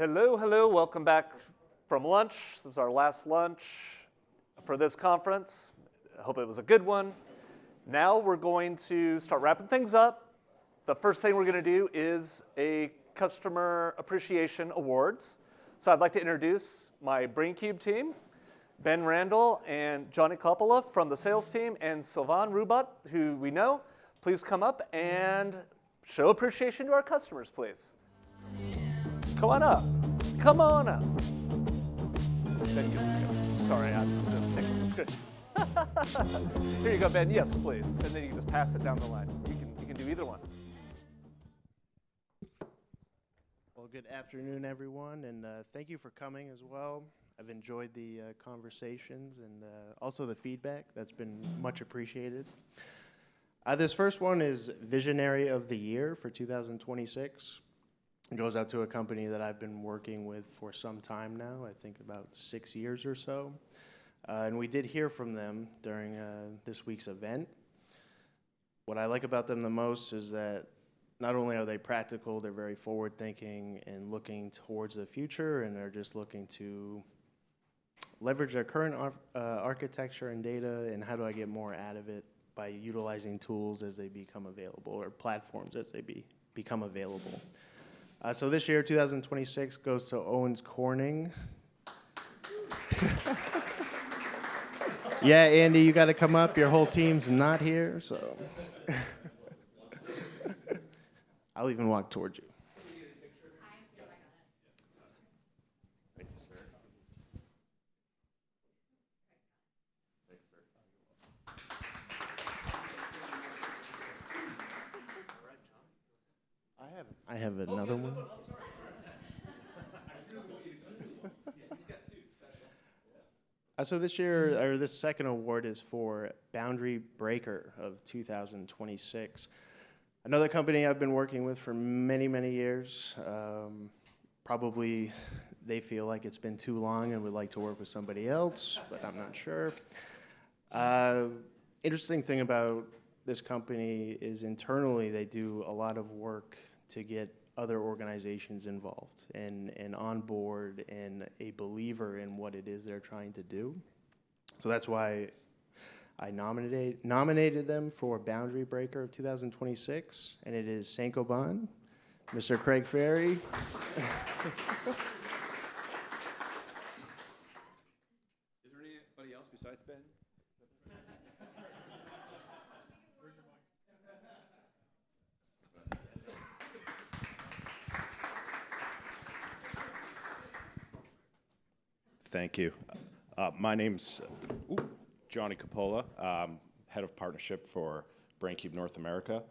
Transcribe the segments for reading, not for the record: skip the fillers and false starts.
Hello, hello, welcome back from lunch. This is our last lunch for this conference. I hope it was a good one. Now we're going to start wrapping things up. The first thing we're going to do is a Customer Appreciation Awards. So I'd like to introduce my Braincube team, Ben Randall and Johnny Coppola from the sales team, and Sylvain Rubat, who we know. Please come up and show appreciation to our customers, please. Come on up. Come on up. Sorry, I'm just sticking with the script. Here you go, Ben. Yes, please. And then you can just pass it down the line. You can do either one. Well, good afternoon, everyone, and thank you for coming as well. I've enjoyed the conversations and also the feedback. That's been much appreciated. This first one is Visionary of the Year for 2026. It goes out to a company that I've been working with for some time now, I think about 6 years or so. And we did hear from them during this week's event. What I like about them the most is that not only are they practical, they're very forward-thinking and looking towards the future, and they're just looking to leverage their current architecture and data, and how do I get more out of it by utilizing tools as they become available, or platforms as they become available. So this year, 2026, goes to Owens Corning. Yeah, Andy, you got to come up. Your whole team's not here, so. I'll even walk towards you. Thank you, sir. Thanks, sir. I have another one. So this year, or this second award is for Boundary Breaker of 2026. Another company I've been working with for many, many years. Probably they feel like it's been too long and would like to work with somebody else, but I'm not sure. Interesting thing about this company is internally they do a lot of work to get other organizations involved and on board and a believer in what it is they're trying to do. So that's why I nominated them for Boundary Breaker of 2026, and it is Saint-Gobain, Mr. Craig Ferry. Is there anybody else besides Ben? Where's your mic? Thank you. My name's Johnny Coppola, head of partnership for Braincube North America.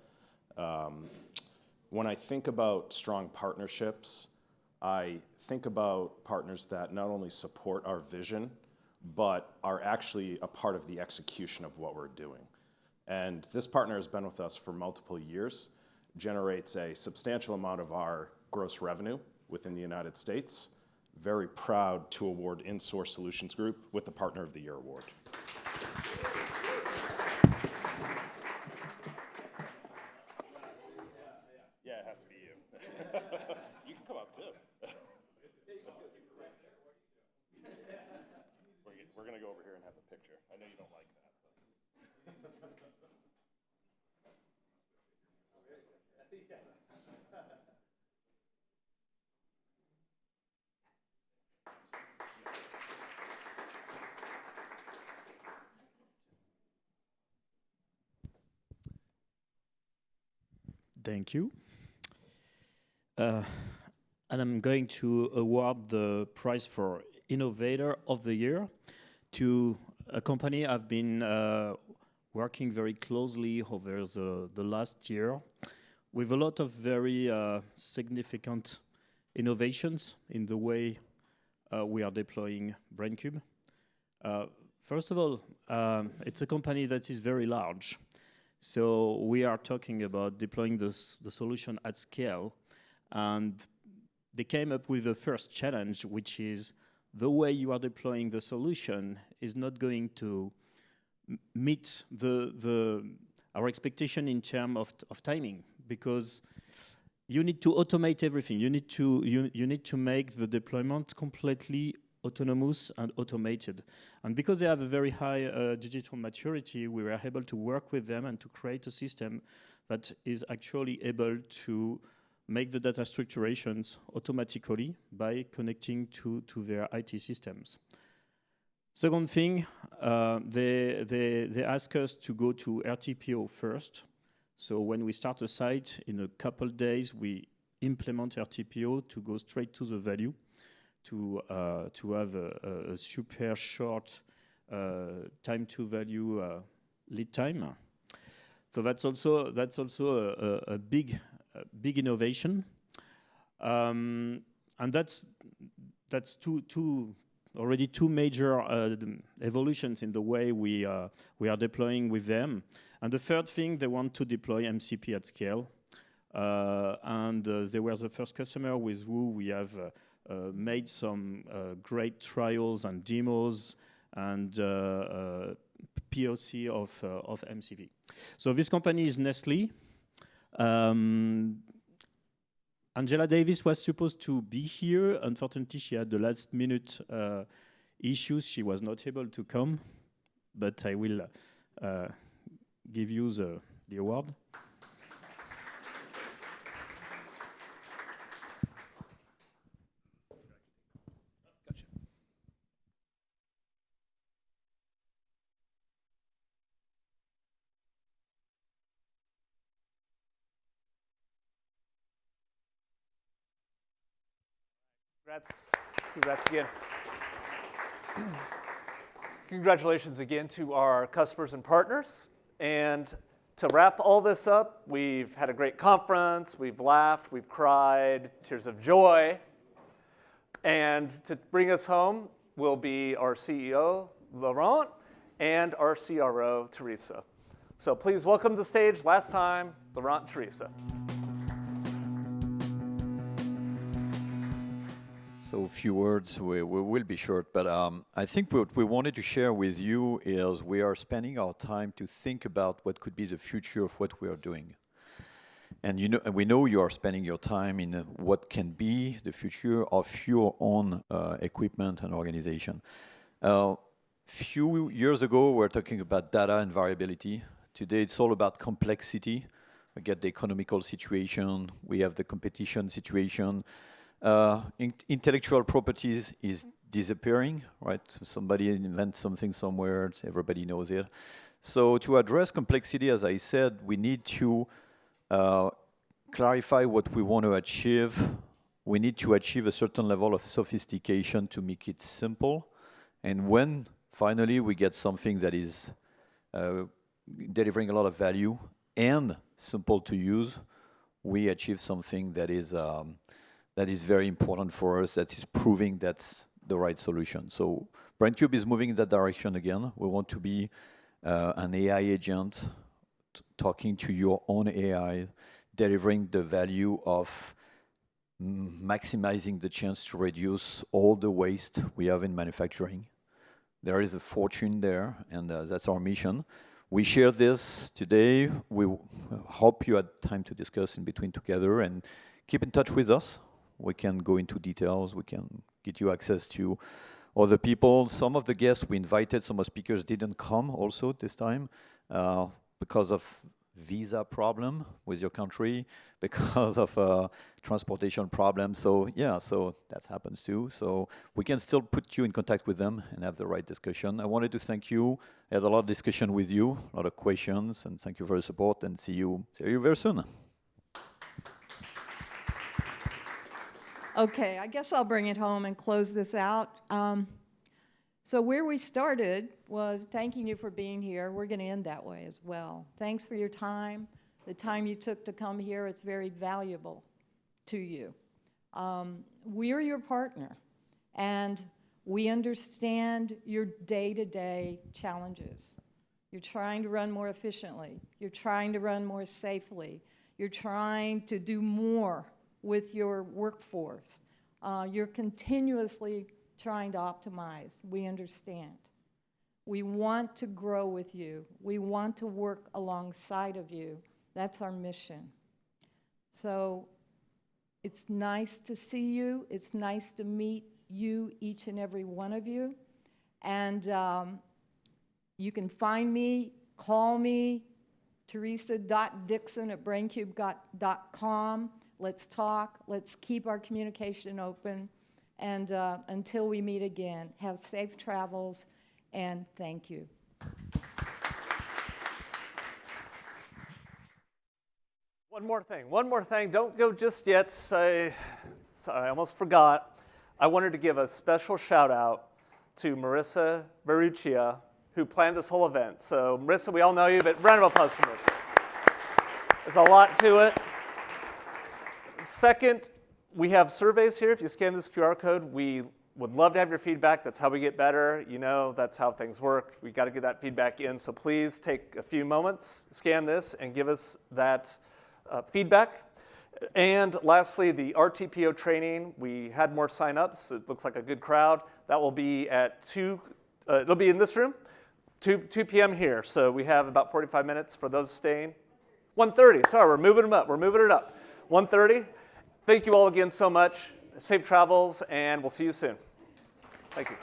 When I think about strong partnerships, I think about partners that not only support our vision, but are actually a part of the execution of what we're doing. And this partner has been with us for multiple years, generates a substantial amount of our gross revenue within the United States. Very proud to award InSource Solutions Group with the Partner of the Year award. Yeah, it has to be you. You can come up too. We're going to go over here and have a picture. I know you don't like that. Thank you. And I'm going to award the prize for Innovator of the Year to a company I've been working very closely over the last year with a lot of very significant innovations in the way we are deploying Braincube. First of all, it's a company that is very large. So we are talking about deploying the solution at scale, and they came up with the first challenge, which is the way you are deploying the solution is not going to meet our expectation in terms of timing, because you need to automate everything. You need to make the deployment completely autonomous and automated. And because they have a very high digital maturity, we were able to work with them and to create a system that is actually able to make the data structurations automatically by connecting to their IT systems. Second thing, they ask us to go to RTPO first. So when we start a site, in a couple days, we implement RTPO to go straight to the value, to have a super short time to value lead time. So that's also a big innovation, and that's already two major evolutions in the way we are deploying with them. And the third thing, they want to deploy MCP at scale, and they were the first customer with who we have made some great trials and demos and POC of MCP. So this company is Nestle. Angela Davis was supposed to be here. Unfortunately, she had the last minute issues. She was not able to come, but I will give you the award. Congrats again. Congratulations again to our customers and partners. And to wrap all this up, we've had a great conference, we've laughed, we've cried, tears of joy. And to bring us home will be our CEO, Laurent, and our CRO, Teresa. So please welcome to the stage, last time, Laurent and Teresa. So a few words, we will be short, but I think what we wanted to share with you is we are spending our time to think about what could be the future of what we are doing. And we know you are spending your time in what can be the future of your own equipment and organization. Few years ago, we were talking about data and variability. Today, it's all about complexity. We get the economical situation, we have the competition situation. Intellectual properties is disappearing, right? So somebody invents something somewhere, everybody knows it. So to address complexity, as I said, we need to clarify what we want to achieve. We need to achieve a certain level of sophistication to make it simple. And when finally we get something that is delivering a lot of value and simple to use, we achieve something that is very important for us, that is proving that's the right solution. So Braincube is moving in that direction again. We want to be an AI agent talking to your own AI, delivering the value of maximizing the chance to reduce all the waste we have in manufacturing. There is a fortune there, and that's our mission. We share this today. We hope you had time to discuss in between together, and keep in touch with us. We can go into details. We can get you access to other people. Some of the guests we invited, some of the speakers didn't come also this time because of visa problem with your country, because of transportation problem. So yeah, so that happens too. So we can still put you in contact with them and have the right discussion. I wanted to thank you. I had a lot of discussion with you, a lot of questions, and thank you for your support, and see you very soon. Okay, I guess I'll bring it home and close this out. So where we started was thanking you for being here. We're going to end that way as well. Thanks for your time. The time you took to come here, it's very valuable to you. We're your partner, and we understand your day-to-day challenges. You're trying to run more efficiently. You're trying to run more safely. You're trying to do more with your workforce. You're continuously trying to optimize. We understand. We want to grow with you. We want to work alongside of you. That's our mission. So It's nice to see you. It's nice to meet you, each and every one of you. And you can find me, call me, teresa.dixon@braincube.com. Let's talk. Let's keep our communication open. And until we meet again, have safe travels, and thank you. One more thing. Don't go just yet. Sorry, I almost forgot. I wanted to give a special shout out to Marissa Verruccia, who planned this whole event. So Marissa, we all know you, but round of applause for Marissa. There's a lot to it. Second, we have surveys here. If you scan this QR code, we would love to have your feedback. That's how we get better. You know, that's how things work. We got to get that feedback in. So please take a few moments, scan this, and give us that feedback. And lastly, the RTPO training. We had more signups. It looks like a good crowd. That will be at 2. It'll be in this room, 2 p.m. here. So we have about 45 minutes for those staying. 1:30. Sorry, we're moving them up. We're moving it up. 1:30. Thank you all again so much. Safe travels, and we'll see you soon. Thank you.